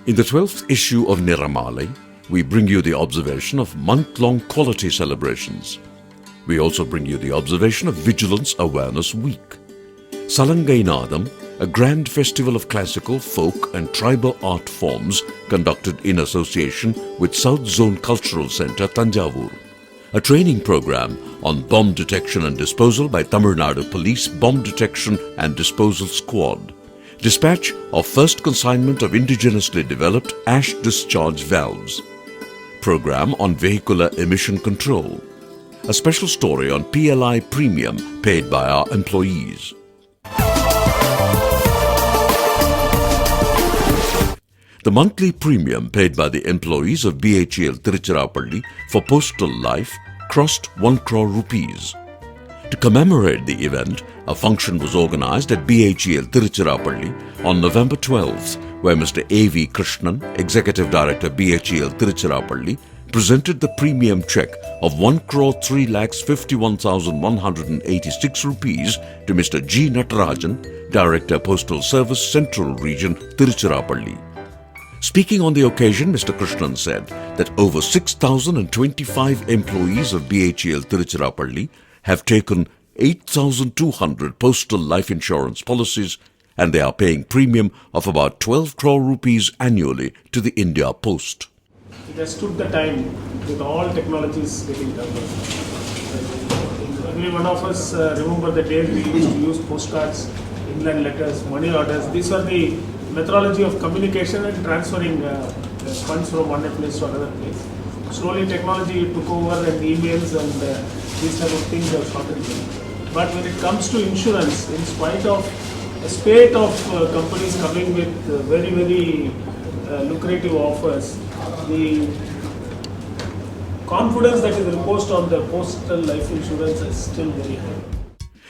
In the 12th issue of Niramaalai, we bring you the observation of month-long quality celebrations. We also bring you the observation of Vigilance Awareness Week. Salangainadam, a grand festival of classical, folk and tribal art forms conducted in association with South Zone Cultural Centre, Tanjavur. A training program on bomb detection and disposal by Tamil Nadu Police Bomb Detection and Disposal Squad. Dispatch of first consignment of indigenously developed ash discharge valves. Program on vehicular emission control. A special story on PLI premium paid by our employees. The monthly premium paid by the employees of BHEL Tiruchirappalli for postal life crossed 1 crore rupees. To commemorate the event, a function was organized at BHEL Tiruchirappalli on November 12th, where Mr. A.V. Krishnan, Executive Director BHEL Tiruchirappalli, presented the premium cheque of 1,03,51,186 rupees to Mr. G. Natarajan, Director Postal Service Central Region, Tiruchirappalli. Speaking on the occasion, Mr. Krishnan said that over 6,025 employees of BHEL Tiruchirappalli have taken 8,200 postal life insurance policies and they are paying premium of about 12 crore rupees annually to the India Post. It has took the time with all technologies getting developed. Every one of us remember the days we used to use postcards, inland letters, money orders. These are the methodology of communication and transferring funds from one place to another place. Slowly technology took over and emails and these type of things have started going. But when it comes to insurance, in spite of a spate of companies coming with very, very lucrative offers, the confidence that is reposed on the postal life insurance is still very high.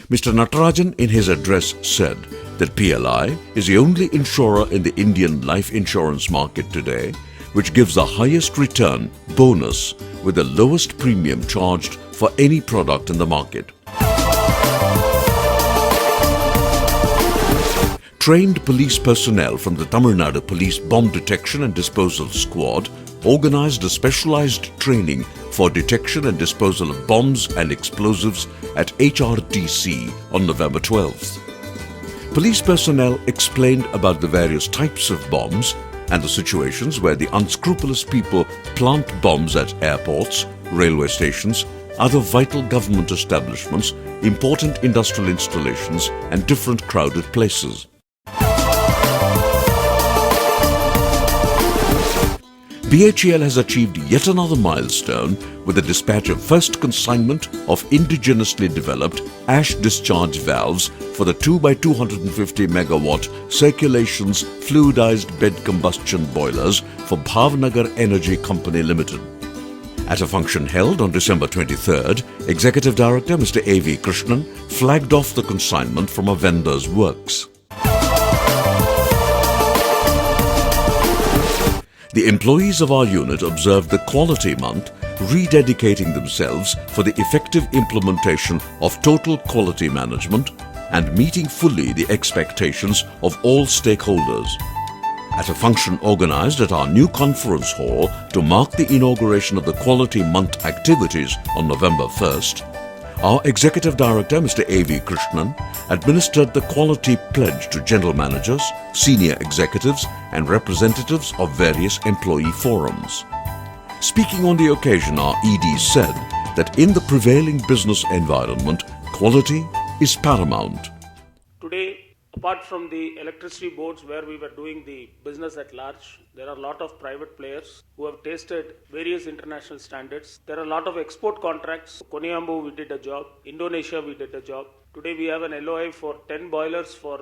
Mr. Natarajan in his address said that PLI is the only insurer in the Indian life insurance market today which gives the highest return bonus with the lowest premium charged for any product in the market. Trained police personnel from the Tamil Nadu Police Bomb Detection and Disposal Squad organized a specialized training for detection and disposal of bombs and explosives at HRTC on November 12th. Police personnel explained about the various types of bombs and the situations where the unscrupulous people plant bombs at airports, railway stations, other vital government establishments, important industrial installations and different crowded places. BHEL has achieved yet another milestone with the dispatch of first consignment of indigenously developed ash discharge valves for the 2x250 megawatt circulations fluidized bed combustion boilers for Bhavnagar Energy Company Limited. At a function held on December 23rd, Executive Director Mr. A.V. Krishnan flagged off the consignment from a vendor's works. The employees of our unit observed the Quality Month, rededicating themselves for the effective implementation of total quality management and meeting fully the expectations of all stakeholders. At a function organized at our new conference hall to mark the inauguration of the Quality Month activities on November 1st, our Executive Director Mr. A.V. Krishnan administered the Quality Pledge to General Managers, Senior Executives and representatives of various employee forums. Speaking on the occasion, our ED said that in the prevailing business environment, quality is paramount. Today, apart from the electricity boards where we were doing the business at large, there are a lot of private players who have tasted various international standards. There are a lot of export contracts. Koniambu, we did a job. Indonesia, we did a job. Today, we have an LOI for 10 boilers for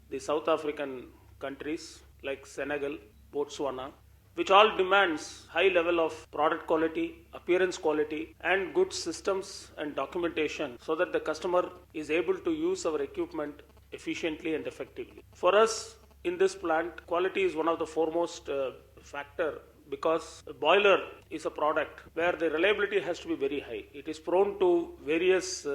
the South African countries like Senegal, Botswana, which all demands high level of product quality, appearance quality and good systems and documentation so that the customer is able to use our equipment efficiently and effectively. For us in this plant, quality is one of the foremost factor because a boiler is a product where the reliability has to be very high. It is prone to various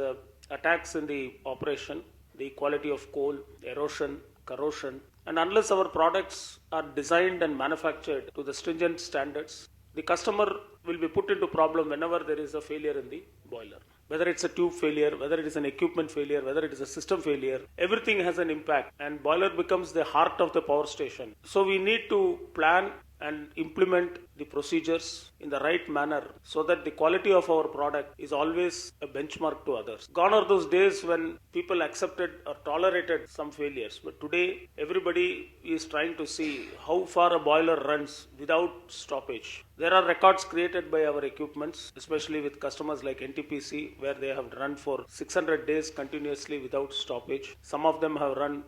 attacks in the operation, the quality of coal, erosion, corrosion And unless our products are designed and manufactured to the stringent standards, the customer will be put into problem whenever there is a failure in the boiler. Whether it's a tube failure, whether it is an equipment failure, whether it is a system failure, everything has an impact, and boiler becomes the heart of the power station. So we need to plan and implement the procedures in the right manner so that the quality of our product is always a benchmark to others. Gone are those days when people accepted or tolerated some failures, but today everybody is trying to see how far a boiler runs without stoppage. There are records created by our equipments, especially with customers like NTPC, where they have run for 600 days continuously without stoppage. Some of them have run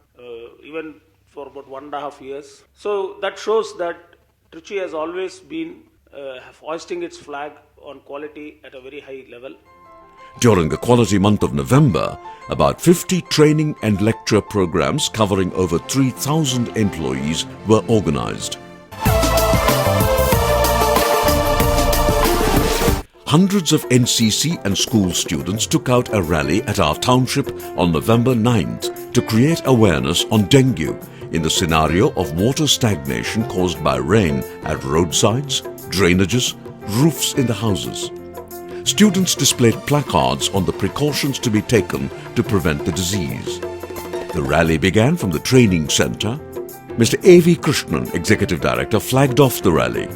even for about 1.5 years. So that shows that Trichy has always been hoisting its flag on quality at a very high level. During the Quality Month of November, about 50 training and lecture programs covering over 3,000 employees were organized. Hundreds of NCC and school students took out a rally at our township on November 9th to create awareness on dengue in the scenario of water stagnation caused by rain at roadsides, drainages, roofs in the houses. Students displayed placards on the precautions to be taken to prevent the disease. The rally began from the training centre. Mr. A.V. Krishnan, Executive Director, flagged off the rally.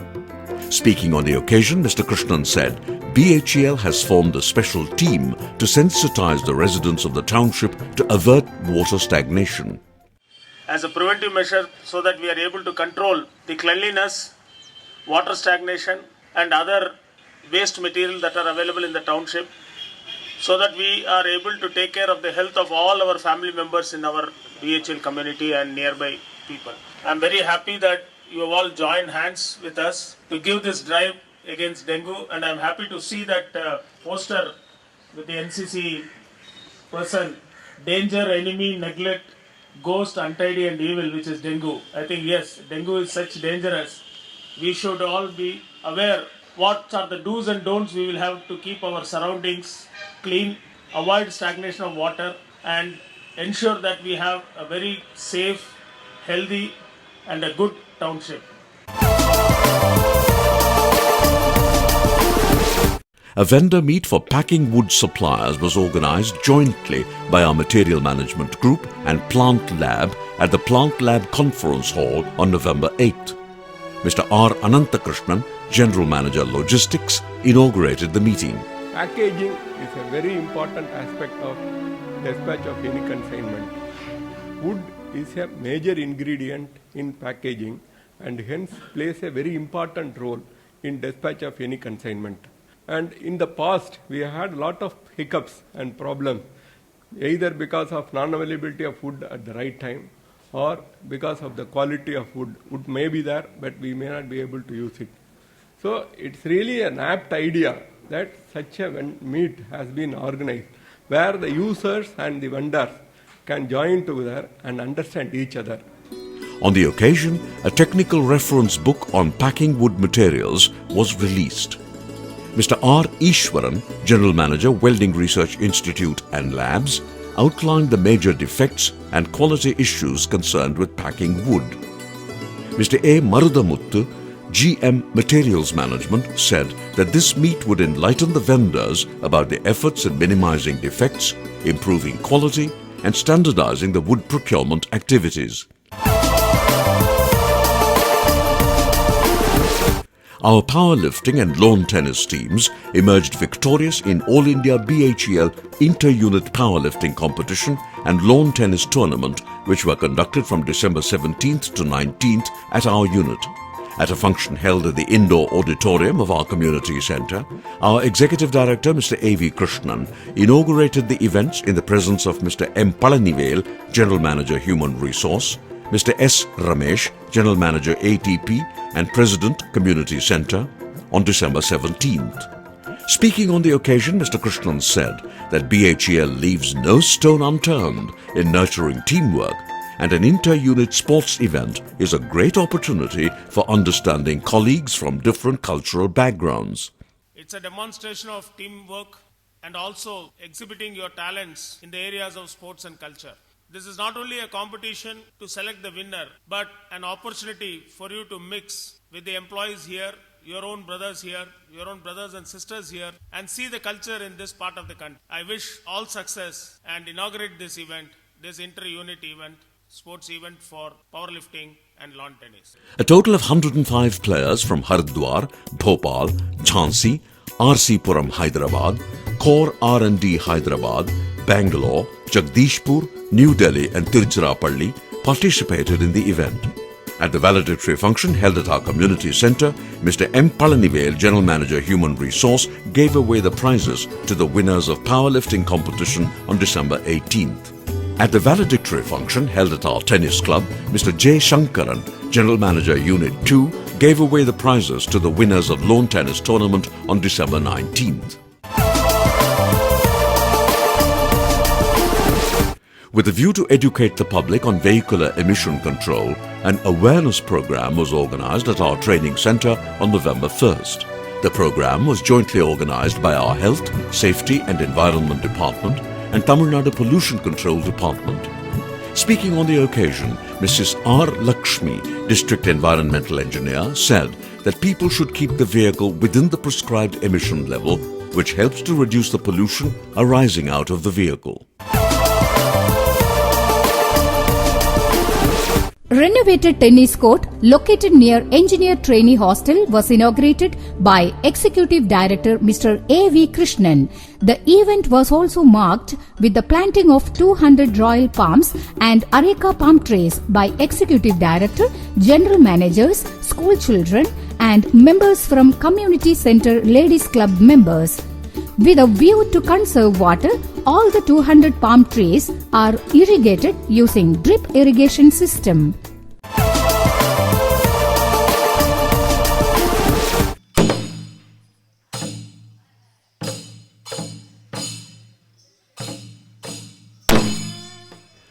Speaking on the occasion, Mr. Krishnan said, BHEL has formed a special team to sensitize the residents of the township to avert water stagnation. As a preventive measure so that we are able to control the cleanliness, water stagnation and other waste material that are available in the township, so that we are able to take care of the health of all our family members in our BHEL community and nearby people. I am very happy that you have all joined hands with us to give this drive against dengue, and I am happy to see that poster with the NCC person, danger, enemy, neglect, ghost, untidy and evil, which is dengue. I think yes, dengue is such dangerous. We should all be aware what are the do's and don'ts we will have to keep our surroundings clean, avoid stagnation of water and ensure that we have a very safe, healthy and a good township. A vendor meet for packing wood suppliers was organized jointly by our Material Management Group and Plant Lab at the Plant Lab Conference Hall on November 8th. Mr. R. Ananthakrishnan, General Manager Logistics, inaugurated the meeting. Packaging is a very important aspect of dispatch of any consignment. Wood is a major ingredient in packaging and hence plays a very important role in dispatch of any consignment. And in the past, we had a lot of hiccups and problems, either because of non-availability of wood at the right time or because of the quality of wood. Wood may be there, but we may not be able to use it. So it's really an apt idea that such a meet has been organized, where the users and the vendors can join together and understand each other. On the occasion, a technical reference book on packing wood materials was released. Mr. R. Ishwaran, General Manager, Welding Research Institute and Labs, outlined the major defects and quality issues concerned with packing wood. Mr. A. Marudamuttu, GM Materials Management, said that this meet would enlighten the vendors about the efforts in minimizing defects, improving quality, and standardizing the wood procurement activities. Our powerlifting and lawn tennis teams emerged victorious in All India BHEL Inter-Unit Powerlifting Competition and Lawn Tennis Tournament, which were conducted from December 17th to 19th at our unit. At a function held at the indoor auditorium of our community centre, our Executive Director, Mr. A.V. Krishnan, inaugurated the events in the presence of Mr. M. Palanivel, General Manager Human Resource, Mr. S. Ramesh, General Manager ATP and President Community Centre, on December 17th. Speaking on the occasion, Mr. Krishnan said that BHEL leaves no stone unturned in nurturing teamwork, and an inter-unit sports event is a great opportunity for understanding colleagues from different cultural backgrounds. It's a demonstration of teamwork and also exhibiting your talents in the areas of sports and culture. This is not only a competition to select the winner, but an opportunity for you to mix with the employees here, your own brothers here, your own brothers and sisters here, and see the culture in this part of the country. I wish all success and inaugurate this event, this inter-unit event, sports event for powerlifting and lawn tennis. A total of 105 players from Haridwar, Bhopal, Jhansi, RC Puram, Hyderabad, Core R&D Hyderabad, Bangalore, Jagdishpur, New Delhi and Tiruchirappalli participated in the event. At the valedictory function held at our community centre, Mr. M. Palanivel, General Manager Human Resource, gave away the prizes to the winners of powerlifting competition on December 18th. At the valedictory function held at our tennis club, Mr. J. Shankaran, General Manager Unit 2, gave away the prizes to the winners of lawn tennis tournament on December 19th. With a view to educate the public on vehicular emission control, an awareness program was organized at our training centre on November 1st. The program was jointly organized by our Health, Safety and Environment Department and Tamil Nadu Pollution Control Department. Speaking on the occasion, Mrs. R. Lakshmi, District Environmental Engineer, said that people should keep the vehicle within the prescribed emission level, which helps to reduce the pollution arising out of the vehicle. Renovated tennis court located near Engineer Trainee Hostel was inaugurated by Executive Director Mr. A.V. Krishnan. The event was also marked with the planting of 200 royal palms and areca palm trees by Executive Director, General Managers, school children and members from Community Centre Ladies Club members. With a view to conserve water, all the 200 palm trees are irrigated using drip irrigation system.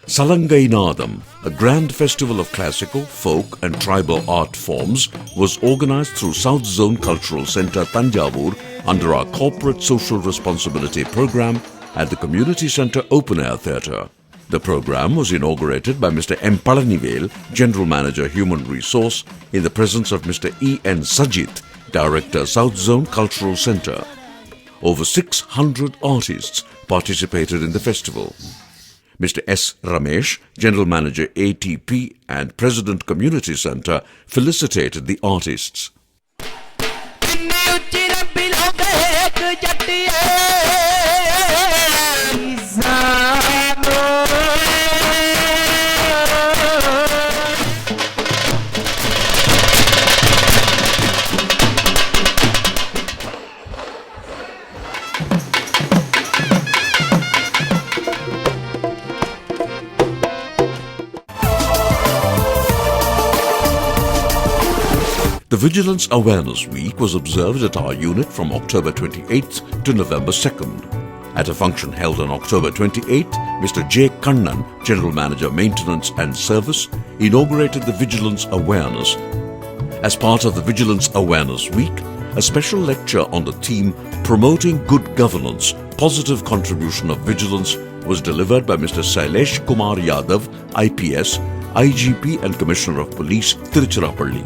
Salangai Nadam, a grand festival of classical, folk and tribal art forms, was organized through South Zone Cultural Centre, Tanjavur, under our Corporate Social Responsibility Program at the Community Centre Open Air Theatre. The program was inaugurated by Mr. M. Palanivel, General Manager Human Resource, in the presence of Mr. E. N. Sajit, Director, South Zone Cultural Centre. Over 600 artists participated in the festival. Mr. S. Ramesh, General Manager ATP and President Community Centre, felicitated the artists. The Vigilance Awareness Week was observed at our unit from October 28th to November 2nd. At a function held on October 28th, Mr. J. Kannan, General Manager Maintenance and Service, inaugurated the Vigilance Awareness. As part of the Vigilance Awareness Week, a special lecture on the theme Promoting Good Governance, Positive Contribution of Vigilance was delivered by Mr. Sailesh Kumar Yadav, IPS, IGP and Commissioner of Police, Tiruchirappalli.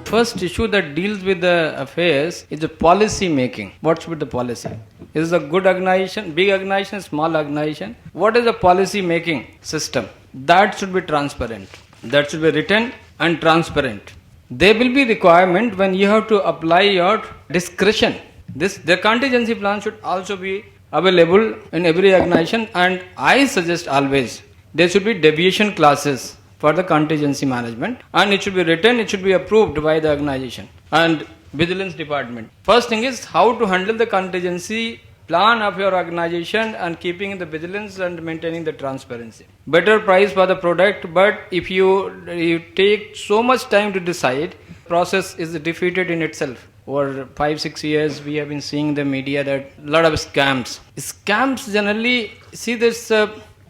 First issue that deals with the affairs is the policy making. What should be the policy? Is it a good organization, big organization, small organization? What is the policy making system? That should be transparent. That should be written and transparent. There will be requirement when you have to apply your discretion. The contingency plan should also be available in every organization, and I suggest always there should be deviation classes for the contingency management, and it should be written, it should be approved by the organization and vigilance department. First thing is how to handle the contingency plan of your organization and keeping the vigilance and maintaining the transparency. Better price for the product, but if you take so much time to decide, process is defeated in itself. Over 5-6 years, we have been seeing the media that a lot of scams. Scams generally, see this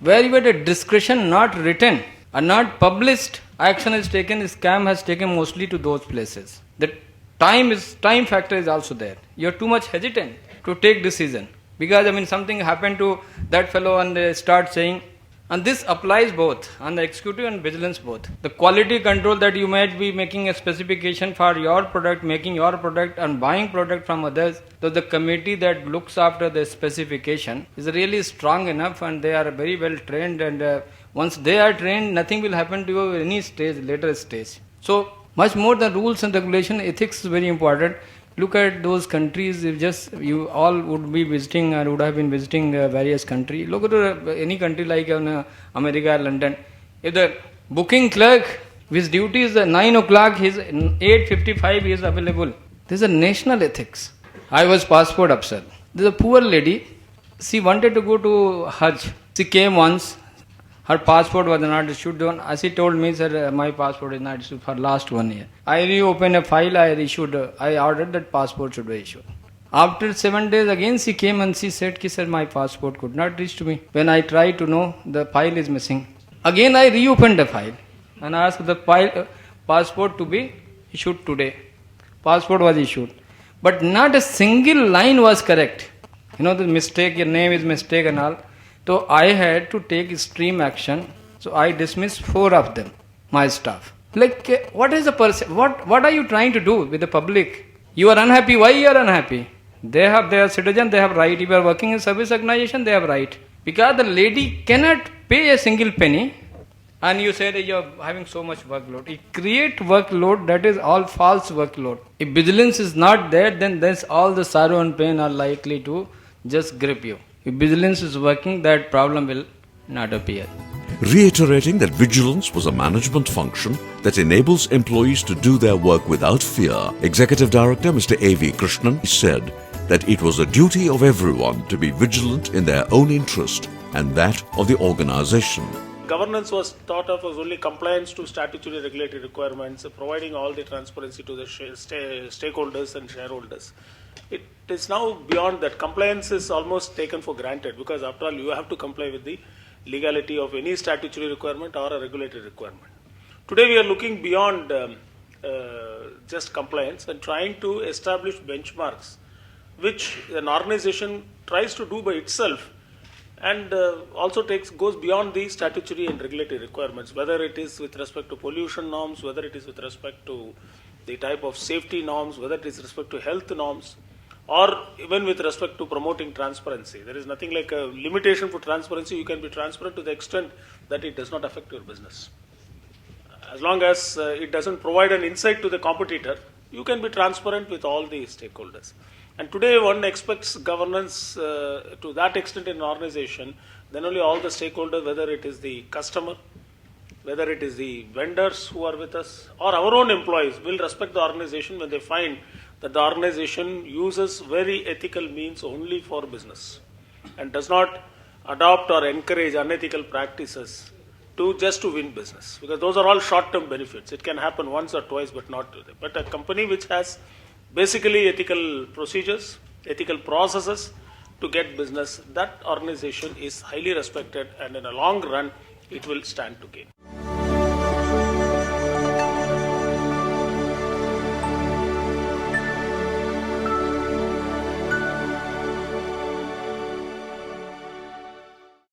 wherever the discretion not written and not published, action is taken, scam has taken mostly to those places. The time factor is also there. You are too much hesitant to take decision. Because something happened to that fellow and they start saying, And this applies both on the executive and vigilance both. The quality control that you might be making a specification for your product, making your product and buying product from others, so the committee that looks after the specification is really strong enough and they are very well trained, and once they are trained, nothing will happen to you at any stage, later stage. So much more than rules and regulation, ethics is very important. Look at those countries. If you all would be visiting or would have been visiting various countries. Look at any country like America or London. If the booking clerk, his duty is 9 o'clock, his 8:55 is available. This is a national ethics. I was passport officer. There is a poor lady. She wanted to go to Hajj. She came once. Her passport was not issued. She told me, sir, my passport is not issued for last 1 year. I reopened a file, I ordered that passport should be issued. After 7 days again she came and she said, sir, my passport could not reach to me. When I tried to know, the file is missing. Again I reopened the file and asked the passport to be issued today. Passport was issued. But not a single line was correct. The mistake, your name is mistake and all. So I had to take extreme action. So I dismissed 4 of them, my staff. Like, what is the person? What are you trying to do with the public? You are unhappy. Why you are unhappy? They are citizens. They have right. If you are working in service organization, they have right. Because the lady cannot pay a single penny, and you say that you are having so much workload. You create workload that is all false workload. If vigilance is not there, then all the sorrow and pain are likely to just grip you. If vigilance is working, that problem will not appear. Reiterating that vigilance was a management function that enables employees to do their work without fear, Executive Director Mr. A.V. Krishnan said that it was a duty of everyone to be vigilant in their own interest and that of the organization. Governance was thought of as only compliance to statutory regulatory requirements, providing all the transparency to the stakeholders and shareholders. It is now beyond that. Compliance is almost taken for granted because after all you have to comply with the legality of any statutory requirement or a regulatory requirement. Today we are looking beyond just compliance and trying to establish benchmarks which an organization tries to do by itself and also goes beyond the statutory and regulatory requirements, whether it is with respect to pollution norms, whether it is with respect to the type of safety norms, whether it is with respect to health norms, or even with respect to promoting transparency. There is nothing like a limitation for transparency. You can be transparent to the extent that it does not affect your business. As long as it doesn't provide an insight to the competitor, you can be transparent with all the stakeholders. And today one expects governance to that extent in an organization, then only all the stakeholders, whether it is the customer, whether it is the vendors who are with us, or our own employees, will respect the organization when they find that the organization uses very ethical means only for business and does not adopt or encourage unethical practices just to win business, because those are all short-term benefits. It can happen once or twice, but not today. But a company which has basically ethical procedures, ethical processes to get business, that organization is highly respected, and in a long run, it will stand to gain.